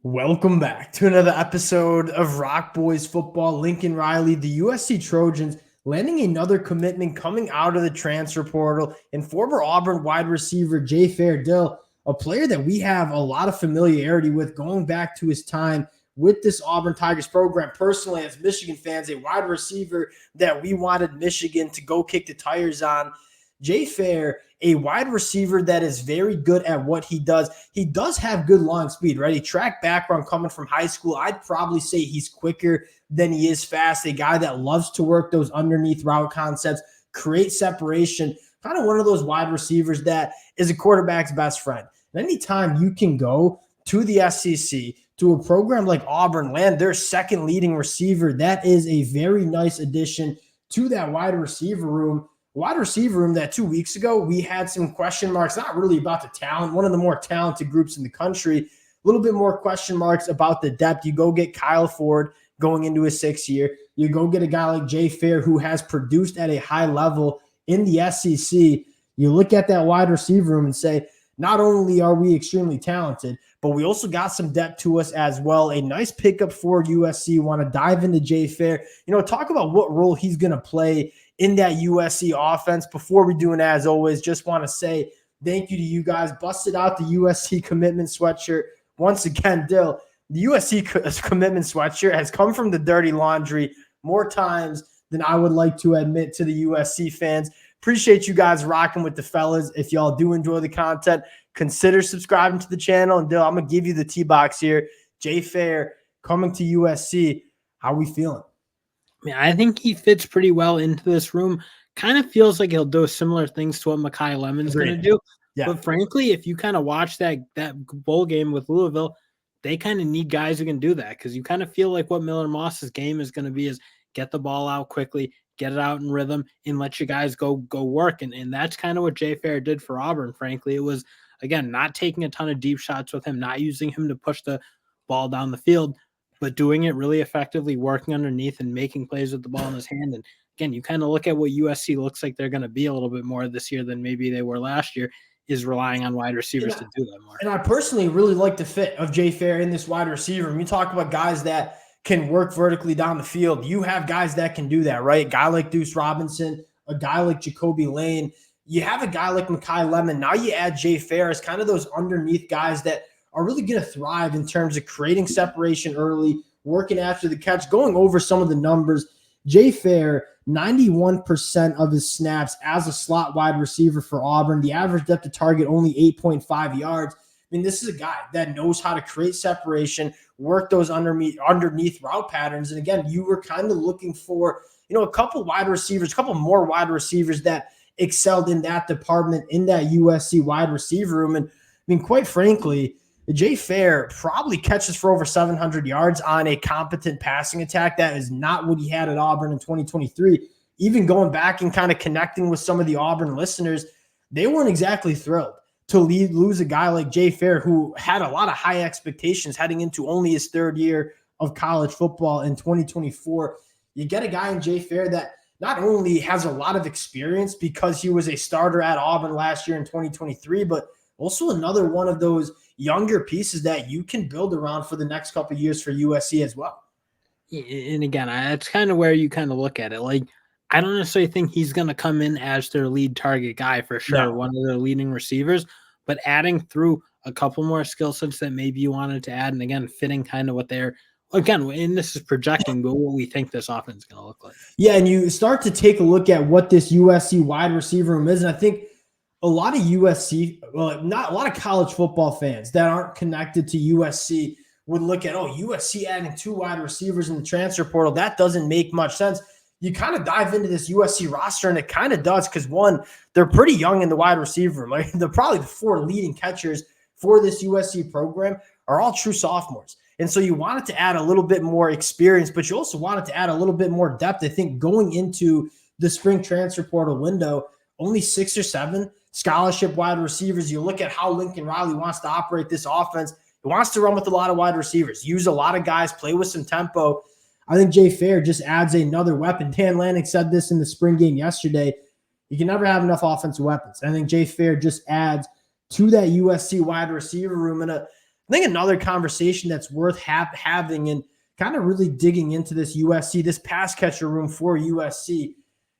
Welcome back to another episode of Rock Boys Football. Lincoln Riley, the USC Trojans, landing another commitment coming out of the transfer portal, and former Auburn wide receiver Jay Fair, a player that we have a lot of familiarity with going back to his time with this Auburn Tigers program. Personally, as Michigan fans, a wide receiver that we wanted Michigan to go kick the tires on. Jay Fair, a wide receiver that is very good at what he does. He does have good long speed, right? A track background coming from high school. I'd probably say he's quicker than he is fast. A guy that loves to work those underneath route concepts, create separation, kind of one of those wide receivers that is a quarterback's best friend. And anytime you can go to the SEC, to a program like Auburn, land their second leading receiver, that is a very nice addition to that wide receiver room. That 2 weeks ago, we had some question marks, not really about the talent, one of the more talented groups in the country, a little bit more question marks about the depth. You go get Kyle Ford going into his sixth year. You go get a guy like Jay Fair who has produced at a high level in the SEC. You look at that wide receiver room and say, not only are we extremely talented, but we also got some depth to us as well. A nice pickup for USC. Want to dive into Jay Fair. Talk about what role he's going to play in that USC offense. Before we do, and as always, just want to say thank you to you guys. Busted out the USC commitment sweatshirt. Once again, Dill, the USC commitment sweatshirt has come from the dirty laundry more times than I would like to admit to the USC fans. Appreciate you guys rocking with the fellas. If y'all do enjoy the content, consider subscribing to the channel. And Dill, I'm going to give you the T-box here. Jay Fair coming to USC. How are we feeling? I think he fits pretty well into this room. Kind of feels like he'll do similar things to what Mekhi Lemon's going to do. Yeah. But frankly, if you kind of watch that bowl game with Louisville, they kind of need guys who can do that, because you kind of feel like what Miller Moss's game is going to be is get the ball out quickly, get it out in rhythm, and let you guys go work. And that's kind of what Jay Fair did for Auburn, frankly. It was, again, not taking a ton of deep shots with him, not using him to push the ball down the field, but doing it really effectively, working underneath and making plays with the ball in his hand. And again, you kind of look at what USC looks like they're going to be a little bit more this year than maybe they were last year, is relying on wide receivers to do that more. And I personally really like the fit of Jay Fair in this wide receiver. When you talk about guys that can work vertically down the field, you have guys that can do that, right? A guy like Deuce Robinson, a guy like Jacoby Lane. You have a guy like Mekhi Lemon. Now you add Jay Fair as kind of those underneath guys that are really going to thrive in terms of creating separation early, working after the catch. Going over some of the numbers, Jay Fair, 91% of his snaps as a slot wide receiver for Auburn. The average depth of target only 8.5 yards. I mean, this is a guy that knows how to create separation, work those underneath route patterns. And again, you were kind of looking for, a couple more wide receivers that excelled in that department in that USC wide receiver room. And I mean, quite frankly, Jay Fair probably catches for over 700 yards on a competent passing attack. That is not what he had at Auburn in 2023. Even going back and kind of connecting with some of the Auburn listeners, they weren't exactly thrilled to lose a guy like Jay Fair, who had a lot of high expectations heading into only his third year of college football in 2024. You get a guy in Jay Fair that not only has a lot of experience because he was a starter at Auburn last year in 2023, but also another one of those younger pieces that you can build around for the next couple of years for USC as well. And again, that's kind of where you kind of look at it. Like, I don't necessarily think he's going to come in as their lead target guy for sure, one of their leading receivers, but adding through a couple more skill sets that maybe you wanted to add, and again, fitting kind of what they're, again, and this is projecting, but what we think this offense is going to look like. Yeah, and you start to take a look at what this USC wide receiver room is, and I think a lot of USC, well, not a lot of college football fans that aren't connected to USC would look at, USC adding 2 wide receivers in the transfer portal. That doesn't make much sense. You kind of dive into this USC roster, and it kind of does, because one, they're pretty young in the wide receiver room. Like, they're probably the 4 leading catchers for this USC program are all true sophomores. And so you wanted to add a little bit more experience, but you also wanted to add a little bit more depth. I think going into the spring transfer portal window, only 6 or 7 scholarship wide receivers. You look at how Lincoln Riley wants to operate this offense. He wants to run with a lot of wide receivers, use a lot of guys, play with some tempo. I think Jay Fair just adds another weapon. Dan Lanning said this in the spring game yesterday. You can never have enough offensive weapons. I think Jay Fair just adds to that USC wide receiver room. And I think another conversation that's worth having and kind of really digging into this USC, this pass catcher room for USC.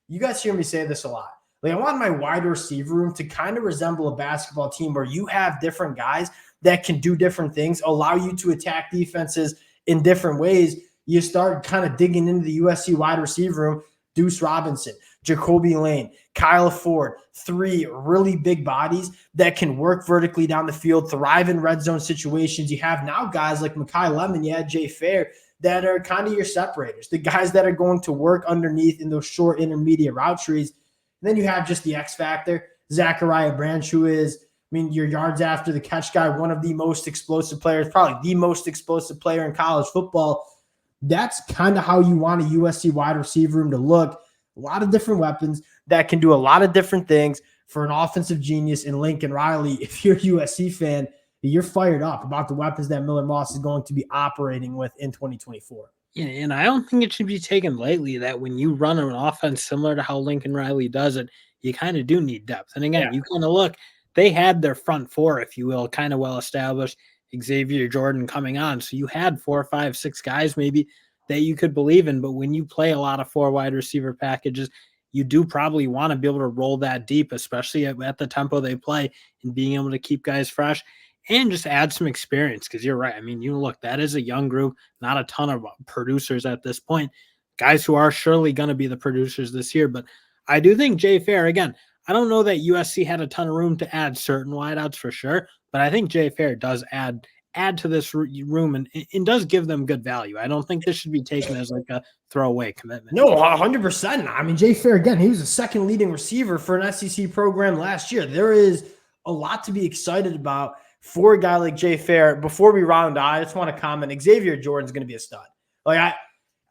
You guys hear me say this a lot. Like, I want my wide receiver room to kind of resemble a basketball team where you have different guys that can do different things, allow you to attack defenses in different ways. You start kind of digging into the USC wide receiver room. Deuce Robinson, Jacoby Lane, Kyle Ford, 3 really big bodies that can work vertically down the field, thrive in red zone situations. You have now guys like Makai Lemon, you had Jay Fair, that are kind of your separators, the guys that are going to work underneath in those short intermediate route trees. And then you have just the X factor, Zachariah Branch, who is, your yards after the catch guy, one of the most explosive players, probably the most explosive player in college football. That's kind of how you want a USC wide receiver room to look. A lot of different weapons that can do a lot of different things for an offensive genius in Lincoln Riley. If you're a USC fan, you're fired up about the weapons that Miller Moss is going to be operating with in 2024. Yeah, and I don't think it should be taken lightly that when you run an offense similar to how Lincoln Riley does it, you kind of do need depth. And again, you kind of look, they had their front 4, if you will, kind of well established. Xavier Jordan coming on. So you had 4, 5, 6 guys maybe that you could believe in. But when you play a lot of 4 wide receiver packages, you do probably want to be able to roll that deep, especially at the tempo they play, and being able to keep guys fresh and just add some experience. Because you're right. You look, that is a young group, not a ton of producers at this point, guys who are surely going to be the producers this year. But I do think Jay Fair, again, I don't know that USC had a ton of room to add certain wideouts for sure, but I think Jay Fair does add to this room and does give them good value. I don't think this should be taken as like a throwaway commitment. No, 100%. Jay Fair, again, he was the second leading receiver for an SEC program last year. There is a lot to be excited about for a guy like Jay Fair. Before we round out, I just want to comment, Xavier Jordan's going to be a stud. Like,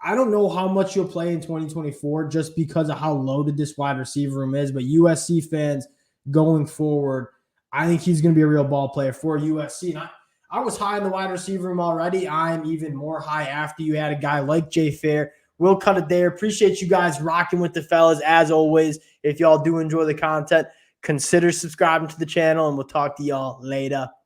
I don't know how much you'll play in 2024 just because of how loaded this wide receiver room is, but USC fans going forward, I think he's going to be a real ball player for USC. And I was high in the wide receiver room already. I'm even more high after you had a guy like Jay Fair. We'll cut it there. Appreciate you guys rocking with the fellas as always. If y'all do enjoy the content, consider subscribing to the channel, and we'll talk to y'all later.